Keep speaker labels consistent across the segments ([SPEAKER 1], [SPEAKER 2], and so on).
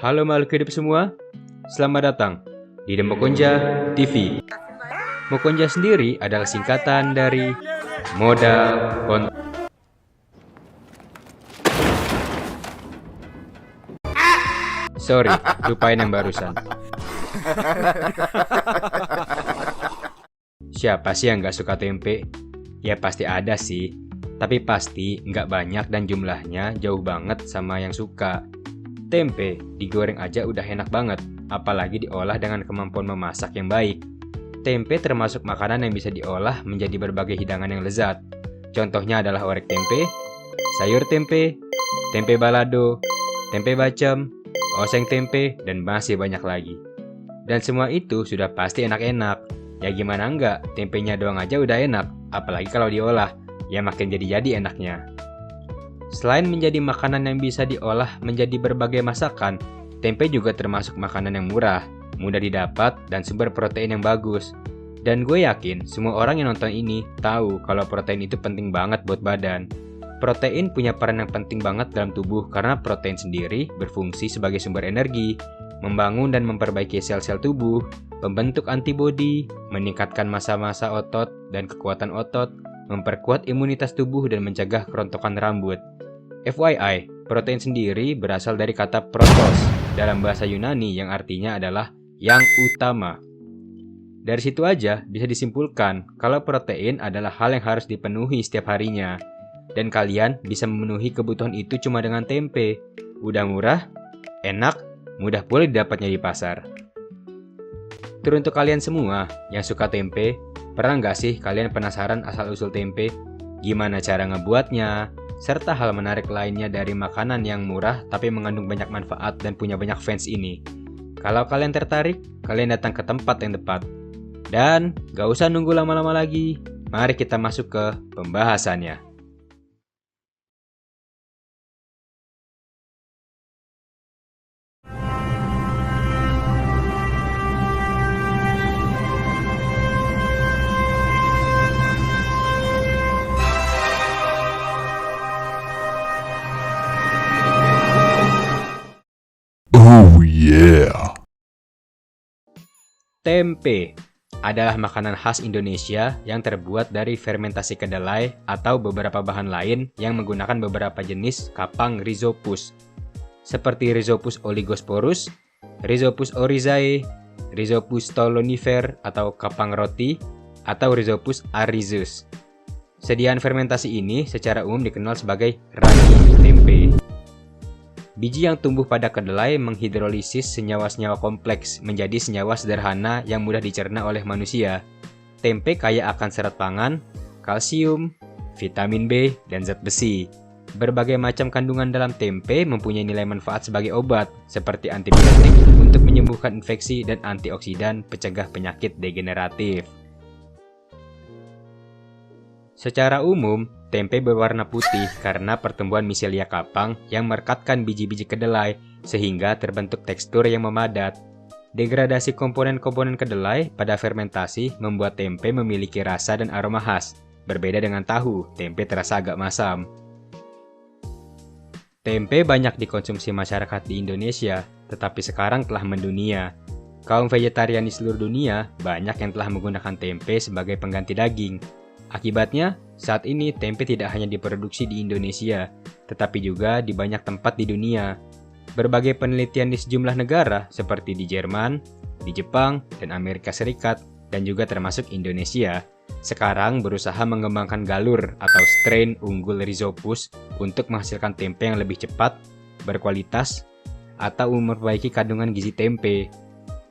[SPEAKER 1] Halo makhluk hidup semua, selamat datang di The Mokonja TV. Mokonja sendiri adalah singkatan dari modal konten. Sorry, lupain yang barusan. Siapa sih yang gak suka tempe? Ya pasti ada sih, tapi pasti nggak banyak dan jumlahnya jauh banget sama yang suka. Tempe digoreng aja udah enak banget, apalagi diolah dengan kemampuan memasak yang baik. Tempe termasuk makanan yang bisa diolah menjadi berbagai hidangan yang lezat. Contohnya adalah orek tempe, sayur tempe, tempe balado, tempe bacem, oseng tempe, dan masih banyak lagi. Dan semua itu sudah pasti enak-enak. Ya gimana enggak, tempenya doang aja udah enak, apalagi kalau diolah, ya makin jadi-jadi enaknya. Selain menjadi makanan yang bisa diolah menjadi berbagai masakan, tempe juga termasuk makanan yang murah, mudah didapat, dan sumber protein yang bagus. Dan gue yakin semua orang yang nonton ini tahu kalau protein itu penting banget buat badan. Protein punya peran yang penting banget dalam tubuh karena protein sendiri berfungsi sebagai sumber energi, membangun dan memperbaiki sel-sel tubuh, membentuk antibodi, meningkatkan massa-massa otot dan kekuatan otot, memperkuat imunitas tubuh dan mencegah kerontokan rambut. FYI, protein sendiri berasal dari kata protos dalam bahasa Yunani yang artinya adalah yang utama. Dari situ aja bisa disimpulkan kalau protein adalah hal yang harus dipenuhi setiap harinya. Dan kalian bisa memenuhi kebutuhan itu cuma dengan tempe. Udah murah, enak, mudah pula didapatnya di pasar. Teruntuk kalian semua yang suka tempe, pernah nggak sih kalian penasaran asal-usul tempe? Gimana cara ngebuatnya? Serta hal menarik lainnya dari makanan yang murah tapi mengandung banyak manfaat dan punya banyak fans ini. Kalau kalian tertarik, kalian datang ke tempat yang tepat. Dan gak usah nunggu lama-lama lagi, mari kita masuk ke pembahasannya.
[SPEAKER 2] Oh yeah.
[SPEAKER 1] Tempe adalah makanan khas Indonesia yang terbuat dari fermentasi kedelai atau beberapa bahan lain yang menggunakan beberapa jenis kapang Rhizopus, seperti Rhizopus oligosporus, Rhizopus oryzae, Rhizopus stolonifer atau kapang roti, atau Rhizopus arrhizus. Sediaan fermentasi ini secara umum dikenal sebagai ragi tempe. Biji yang tumbuh pada kedelai menghidrolisis senyawa-senyawa kompleks menjadi senyawa sederhana yang mudah dicerna oleh manusia. Tempe kaya akan serat pangan, kalsium, vitamin B, dan zat besi. Berbagai macam kandungan dalam tempe mempunyai nilai manfaat sebagai obat, seperti antibiotik untuk menyembuhkan infeksi dan antioksidan pencegah penyakit degeneratif. Secara umum, tempe berwarna putih karena pertumbuhan miselia kapang yang merekatkan biji-biji kedelai sehingga terbentuk tekstur yang memadat. Degradasi komponen-komponen kedelai pada fermentasi membuat tempe memiliki rasa dan aroma khas. Berbeda dengan tahu, tempe terasa agak masam. Tempe banyak dikonsumsi masyarakat di Indonesia, tetapi sekarang telah mendunia. Kaum vegetarian di seluruh dunia banyak yang telah menggunakan tempe sebagai pengganti daging. Akibatnya, saat ini tempe tidak hanya diproduksi di Indonesia, tetapi juga di banyak tempat di dunia. Berbagai penelitian di sejumlah negara seperti di Jerman, di Jepang, dan Amerika Serikat, dan juga termasuk Indonesia, sekarang berusaha mengembangkan galur atau strain unggul Rhizopus untuk menghasilkan tempe yang lebih cepat, berkualitas, atau memperbaiki kandungan gizi tempe.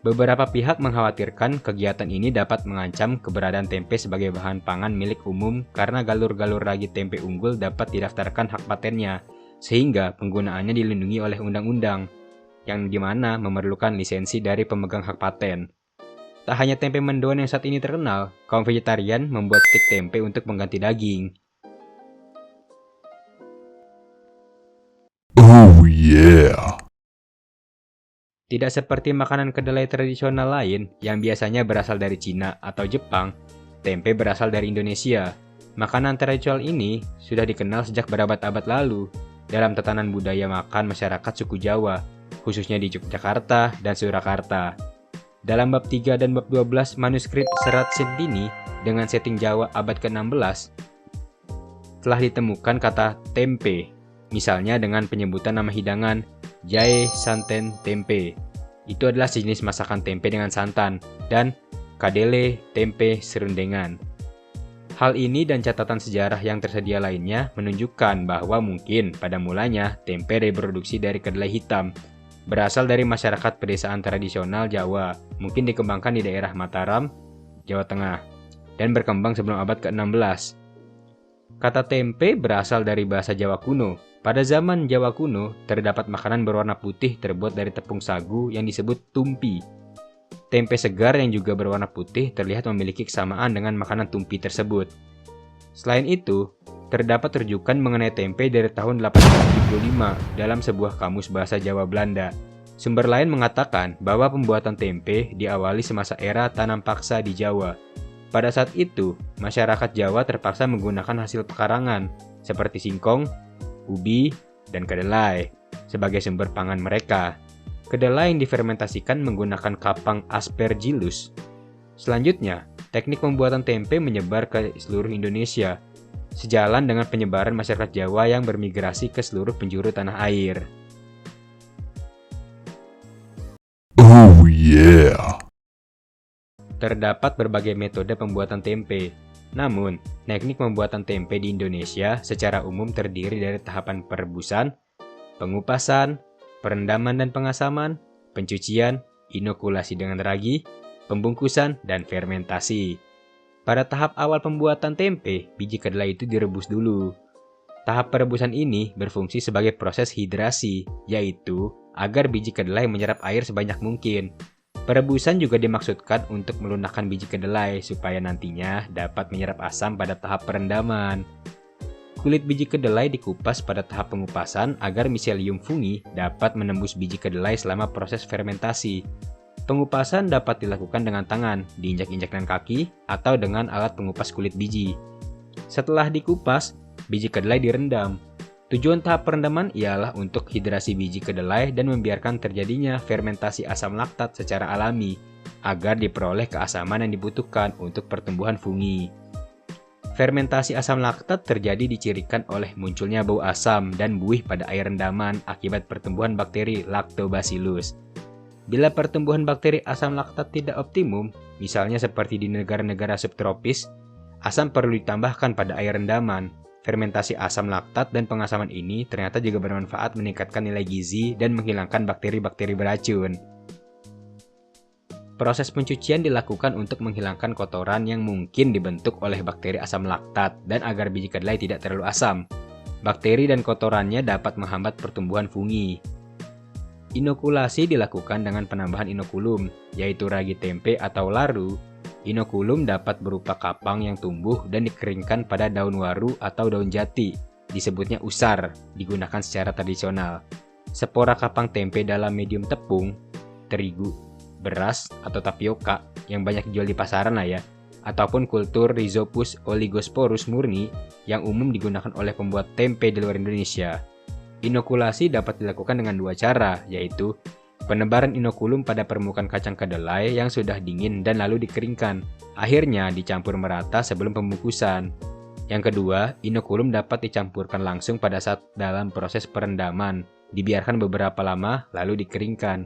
[SPEAKER 1] Beberapa pihak mengkhawatirkan kegiatan ini dapat mengancam keberadaan tempe sebagai bahan pangan milik umum karena galur-galur ragi tempe unggul dapat didaftarkan hak patennya, sehingga penggunaannya dilindungi oleh undang-undang, yang dimana memerlukan lisensi dari pemegang hak paten. Tak hanya tempe mendoan yang saat ini terkenal, kaum vegetarian membuat stik tempe untuk mengganti daging.
[SPEAKER 2] Oh yeah.
[SPEAKER 1] Tidak seperti makanan kedelai tradisional lain yang biasanya berasal dari Cina atau Jepang, tempe berasal dari Indonesia. Makanan tradisional ini sudah dikenal sejak berabad-abad lalu dalam tatanan budaya makan masyarakat suku Jawa. khususnya di Yogyakarta dan Surakarta. Dalam bab 3 dan bab 12 manuskrip Serat Sentini dengan setting Jawa abad ke-16, telah ditemukan kata tempe, misalnya dengan penyebutan nama hidangan jae santen tempe. Itu adalah sejenis masakan tempe dengan santan, dan kadele tempe serundengan. Hal ini dan catatan sejarah yang tersedia lainnya menunjukkan bahwa mungkin pada mulanya tempe reproduksi dari kedelai hitam, berasal dari masyarakat pedesaan tradisional Jawa, mungkin dikembangkan di daerah Mataram, Jawa Tengah, dan berkembang sebelum abad ke-16. Kata tempe berasal dari bahasa Jawa kuno. Pada zaman Jawa kuno, terdapat makanan berwarna putih terbuat dari tepung sagu yang disebut tumpi. Tempe segar yang juga berwarna putih terlihat memiliki kesamaan dengan makanan tumpi tersebut. Selain itu, terdapat rujukan mengenai tempe dari tahun 1875 dalam sebuah kamus bahasa Jawa Belanda. Sumber lain mengatakan bahwa pembuatan tempe diawali semasa era tanam paksa di Jawa. Pada saat itu, masyarakat Jawa terpaksa menggunakan hasil pekarangan seperti singkong, ubi, dan kedelai sebagai sumber pangan mereka. Kedelai yang difermentasikan menggunakan kapang aspergillus. Selanjutnya, teknik pembuatan tempe menyebar ke seluruh Indonesia, sejalan dengan penyebaran masyarakat Jawa yang bermigrasi ke seluruh penjuru tanah air.
[SPEAKER 2] Oh yeah.
[SPEAKER 1] Terdapat berbagai metode pembuatan tempe. Namun, teknik pembuatan tempe di Indonesia secara umum terdiri dari tahapan perebusan, pengupasan, perendaman dan pengasaman, pencucian, inokulasi dengan ragi, pembungkusan, dan fermentasi. Pada tahap awal pembuatan tempe, biji kedelai itu direbus dulu. Tahap perebusan ini berfungsi sebagai proses hidrasi, yaitu agar biji kedelai menyerap air sebanyak mungkin. Perebusan juga dimaksudkan untuk melunakkan biji kedelai supaya nantinya dapat menyerap asam pada tahap perendaman. Kulit biji kedelai dikupas pada tahap pengupasan agar miselium fungi dapat menembus biji kedelai selama proses fermentasi. Pengupasan dapat dilakukan dengan tangan, diinjak-injak dengan kaki, atau dengan alat pengupas kulit biji. Setelah dikupas, biji kedelai direndam. Tujuan tahap perendaman ialah untuk hidrasi biji kedelai dan membiarkan terjadinya fermentasi asam laktat secara alami, agar diperoleh keasaman yang dibutuhkan untuk pertumbuhan fungi. Fermentasi asam laktat terjadi dicirikan oleh munculnya bau asam dan buih pada air rendaman akibat pertumbuhan bakteri Lactobacillus. Bila pertumbuhan bakteri asam laktat tidak optimum, misalnya seperti di negara-negara subtropis, asam perlu ditambahkan pada air rendaman. Fermentasi asam laktat dan pengasaman ini ternyata juga bermanfaat meningkatkan nilai gizi dan menghilangkan bakteri-bakteri beracun. Proses pencucian dilakukan untuk menghilangkan kotoran yang mungkin dibentuk oleh bakteri asam laktat dan agar biji kedelai tidak terlalu asam. Bakteri dan kotorannya dapat menghambat pertumbuhan fungi. Inokulasi dilakukan dengan penambahan inokulum, yaitu ragi tempe atau laru. Inokulum dapat berupa kapang yang tumbuh dan dikeringkan pada daun waru atau daun jati, disebutnya usar, digunakan secara tradisional. Spora kapang tempe dalam medium tepung, terigu, beras atau tapioka yang banyak dijual di pasaran lah ya, ataupun kultur Rhizopus oligosporus murni yang umum digunakan oleh pembuat tempe di luar Indonesia. Inokulasi dapat dilakukan dengan dua cara, yaitu penebaran inokulum pada permukaan kacang kedelai yang sudah dingin dan lalu dikeringkan. Akhirnya dicampur merata sebelum pembungkusan. Yang kedua, inokulum dapat dicampurkan langsung pada saat dalam proses perendaman, dibiarkan beberapa lama lalu dikeringkan.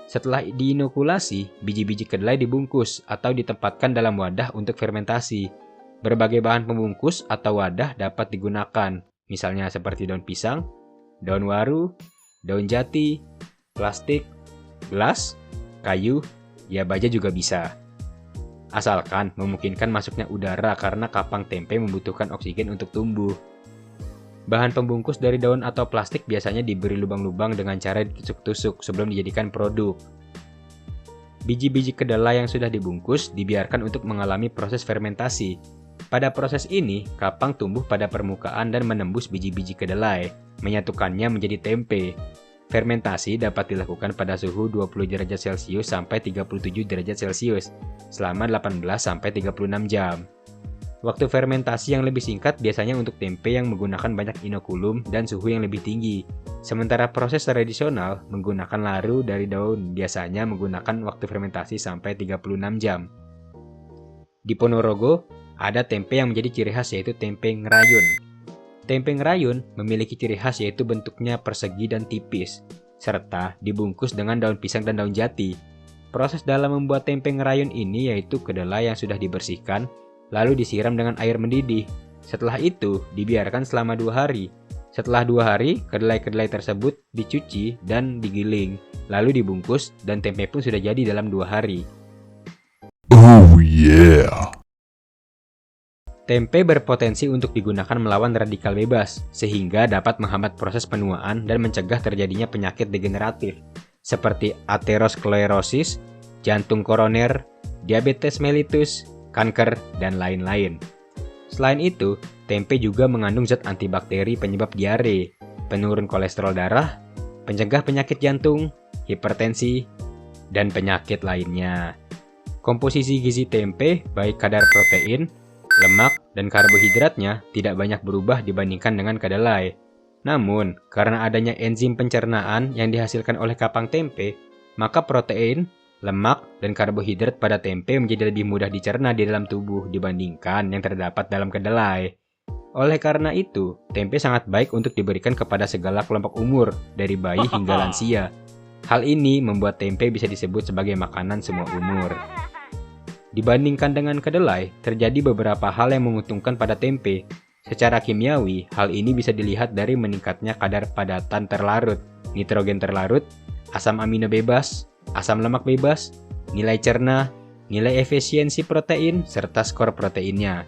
[SPEAKER 1] Setelah diinokulasi, biji-biji kedelai dibungkus atau ditempatkan dalam wadah untuk fermentasi. Berbagai bahan pembungkus atau wadah dapat digunakan, misalnya seperti daun pisang, daun waru, daun jati, plastik, gelas, kayu, ya baja juga bisa. Asalkan memungkinkan masuknya udara karena kapang tempe membutuhkan oksigen untuk tumbuh. Bahan pembungkus dari daun atau plastik biasanya diberi lubang-lubang dengan cara ditusuk-tusuk sebelum dijadikan produk. Biji-biji kedelai yang sudah dibungkus dibiarkan untuk mengalami proses fermentasi. Pada proses ini, kapang tumbuh pada permukaan dan menembus biji-biji kedelai, menyatukannya menjadi tempe. Fermentasi dapat dilakukan pada suhu 20 derajat Celcius sampai 37 derajat Celcius selama 18 sampai 36 jam. Waktu fermentasi yang lebih singkat biasanya untuk tempe yang menggunakan banyak inokulum dan suhu yang lebih tinggi. Sementara proses tradisional menggunakan laru dari daun biasanya menggunakan waktu fermentasi sampai 36 jam. Di Ponorogo, ada tempe yang menjadi ciri khas yaitu tempe ngerayun. Tempe ngerayun memiliki ciri khas yaitu bentuknya persegi dan tipis, serta dibungkus dengan daun pisang dan daun jati. Proses dalam membuat tempe ngerayun ini yaitu kedelai yang sudah dibersihkan, lalu disiram dengan air mendidih. Setelah itu, dibiarkan selama 2 hari. Setelah 2 hari, kedelai-kedelai tersebut dicuci dan digiling, lalu dibungkus dan tempe pun sudah jadi dalam 2 hari.
[SPEAKER 2] Oh yeah.
[SPEAKER 1] Tempe berpotensi untuk digunakan melawan radikal bebas, sehingga dapat menghambat proses penuaan dan mencegah terjadinya penyakit degeneratif, seperti aterosklerosis, jantung koroner, diabetes mellitus, kanker, dan lain-lain. Selain itu, tempe juga mengandung zat antibakteri penyebab diare, penurun kolesterol darah, pencegah penyakit jantung, hipertensi, dan penyakit lainnya. Komposisi gizi tempe, baik kadar protein, lemak, dan karbohidratnya tidak banyak berubah dibandingkan dengan kedelai. Namun, karena adanya enzim pencernaan yang dihasilkan oleh kapang tempe, maka protein, lemak, dan karbohidrat pada tempe menjadi lebih mudah dicerna di dalam tubuh dibandingkan yang terdapat dalam kedelai. Oleh karena itu, tempe sangat baik untuk diberikan kepada segala kelompok umur, dari bayi hingga lansia. Hal ini membuat tempe bisa disebut sebagai makanan semua umur. Dibandingkan dengan kedelai, terjadi beberapa hal yang menguntungkan pada tempe. Secara kimiawi, hal ini bisa dilihat dari meningkatnya kadar padatan terlarut, nitrogen terlarut, asam amino bebas, asam lemak bebas, nilai cerna, nilai efisiensi protein, serta skor proteinnya.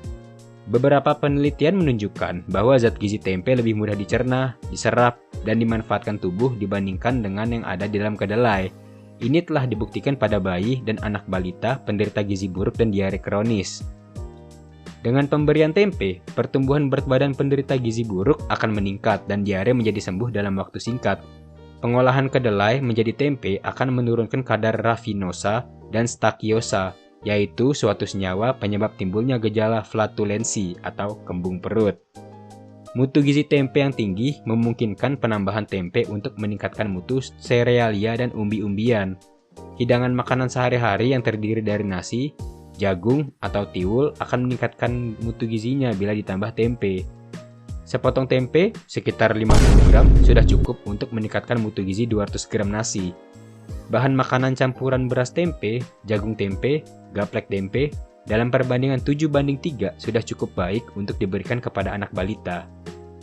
[SPEAKER 1] Beberapa penelitian menunjukkan bahwa zat gizi tempe lebih mudah dicerna, diserap, dan dimanfaatkan tubuh dibandingkan dengan yang ada di dalam kedelai. Ini telah dibuktikan pada bayi dan anak balita penderita gizi buruk dan diare kronis. Dengan pemberian tempe, pertumbuhan berat badan penderita gizi buruk akan meningkat dan diare menjadi sembuh dalam waktu singkat. Pengolahan kedelai menjadi tempe akan menurunkan kadar rafinosa dan stakiosa, yaitu suatu senyawa penyebab timbulnya gejala flatulensi atau kembung perut. Mutu gizi tempe yang tinggi memungkinkan penambahan tempe untuk meningkatkan mutu serealia dan umbi-umbian. Hidangan makanan sehari-hari yang terdiri dari nasi, jagung, atau tiwul akan meningkatkan mutu gizinya bila ditambah tempe. Sepotong tempe, sekitar 50 gram, sudah cukup untuk meningkatkan mutu gizi 200 gram nasi. Bahan makanan campuran beras tempe, jagung tempe, gaplek tempe, dalam perbandingan 7:3 sudah cukup baik untuk diberikan kepada anak balita.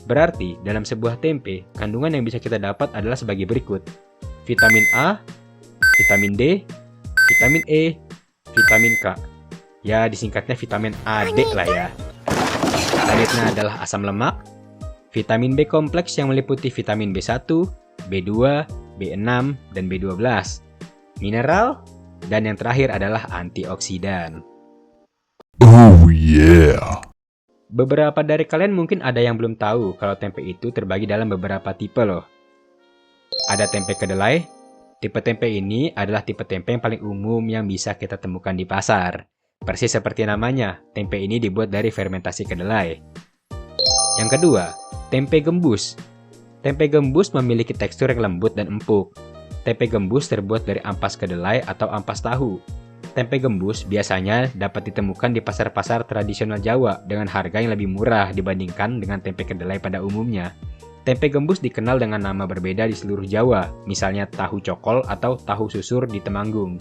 [SPEAKER 1] Berarti, dalam sebuah tempe, kandungan yang bisa kita dapat adalah sebagai berikut. Vitamin A, vitamin D, vitamin E, vitamin K. Ya, disingkatnya vitamin AD lah ya. Selanjutnya adalah asam lemak, vitamin B kompleks yang meliputi vitamin B1, B2, B6, dan B12, mineral, dan yang terakhir adalah antioksidan.
[SPEAKER 2] Oh yeah.
[SPEAKER 1] Beberapa dari kalian mungkin ada yang belum tahu kalau tempe itu terbagi dalam beberapa tipe loh. Ada tempe kedelai. Tipe tempe ini adalah tipe tempe yang paling umum yang bisa kita temukan di pasar. Persis seperti namanya, tempe ini dibuat dari fermentasi kedelai. Yang kedua, tempe gembus. Tempe gembus memiliki tekstur yang lembut dan empuk. Tempe gembus terbuat dari ampas kedelai atau ampas tahu. Tempe gembus biasanya dapat ditemukan di pasar-pasar tradisional Jawa dengan harga yang lebih murah dibandingkan dengan tempe kedelai pada umumnya. Tempe gembus dikenal dengan nama berbeda di seluruh Jawa, misalnya tahu cokol atau tahu susur di Temanggung.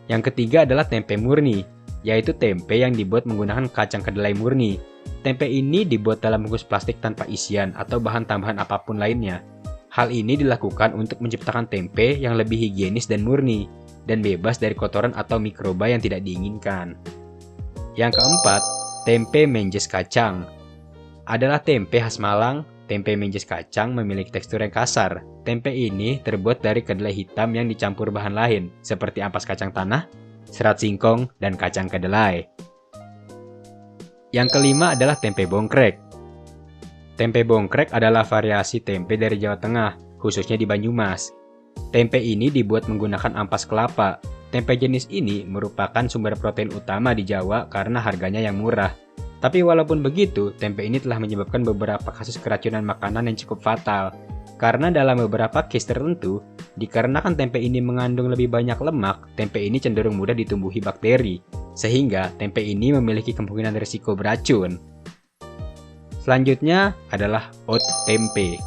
[SPEAKER 1] Yang ketiga adalah tempe murni, yaitu tempe yang dibuat menggunakan kacang kedelai murni. Tempe ini dibuat dalam bungkus plastik tanpa isian atau bahan tambahan apapun lainnya. Hal ini dilakukan untuk menciptakan tempe yang lebih higienis dan murni, dan bebas dari kotoran atau mikroba yang tidak diinginkan. Yang keempat, tempe menjes kacang. Adalah tempe khas Malang. Tempe menjes kacang memiliki tekstur yang kasar. Tempe ini terbuat dari kedelai hitam yang dicampur bahan lain, seperti ampas kacang tanah, serat singkong, dan kacang kedelai. Yang kelima adalah tempe bongkrek. Tempe bongkrek adalah variasi tempe dari Jawa Tengah, khususnya di Banyumas. Tempe ini dibuat menggunakan ampas kelapa. tempe jenis ini merupakan sumber protein utama di Jawa karena harganya yang murah. Tapi walaupun begitu, tempe ini telah menyebabkan beberapa kasus keracunan makanan yang cukup fatal. Karena dalam beberapa case tertentu, dikarenakan tempe ini mengandung lebih banyak lemak, tempe ini cenderung mudah ditumbuhi bakteri, sehingga tempe ini memiliki kemungkinan risiko beracun. Selanjutnya adalah oat tempe.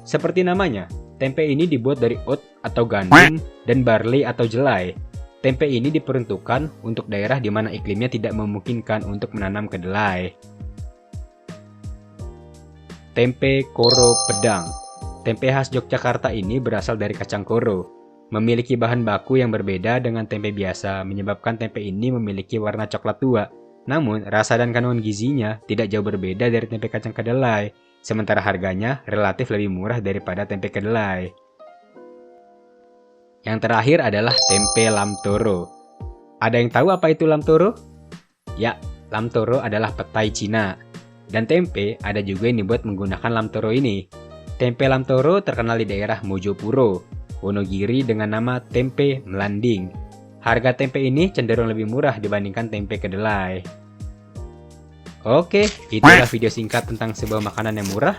[SPEAKER 1] Seperti namanya, tempe ini dibuat dari oat atau gandum dan barley atau jelai. Tempe ini diperuntukkan untuk daerah di mana iklimnya tidak memungkinkan untuk menanam kedelai. Tempe koro pedang. Tempe khas Yogyakarta ini berasal dari kacang koro. Memiliki bahan baku yang berbeda dengan tempe biasa, menyebabkan tempe ini memiliki warna coklat tua. Namun, rasa dan kandungan gizinya tidak jauh berbeda dari tempe kacang kedelai, sementara harganya relatif lebih murah daripada tempe kedelai. Yang terakhir adalah tempe lamtoro. Ada yang tahu apa itu lamtoro? Ya, lamtoro adalah petai Cina. Dan tempe ada juga yang dibuat menggunakan lamtoro ini. Tempe lamtoro terkenal di daerah Mojopuro, Wonogiri dengan nama tempe melanding. Harga tempe ini cenderung lebih murah dibandingkan tempe kedelai. Oke, itulah video singkat tentang sebuah makanan yang murah,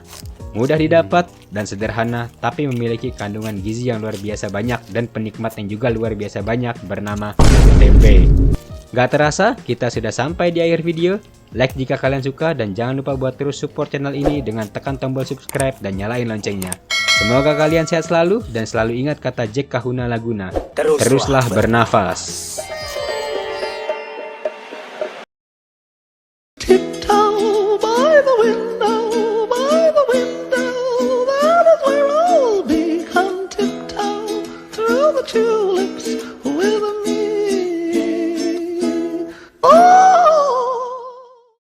[SPEAKER 1] mudah didapat, dan sederhana, tapi memiliki kandungan gizi yang luar biasa banyak dan penikmat yang juga luar biasa banyak bernama tempe. Gak terasa, kita sudah sampai di akhir video. Like jika kalian suka dan jangan lupa buat terus support channel ini dengan tekan tombol subscribe dan nyalain loncengnya. Semoga kalian sehat selalu dan selalu ingat kata Jack Kahuna Laguna. Teruslah bernafas.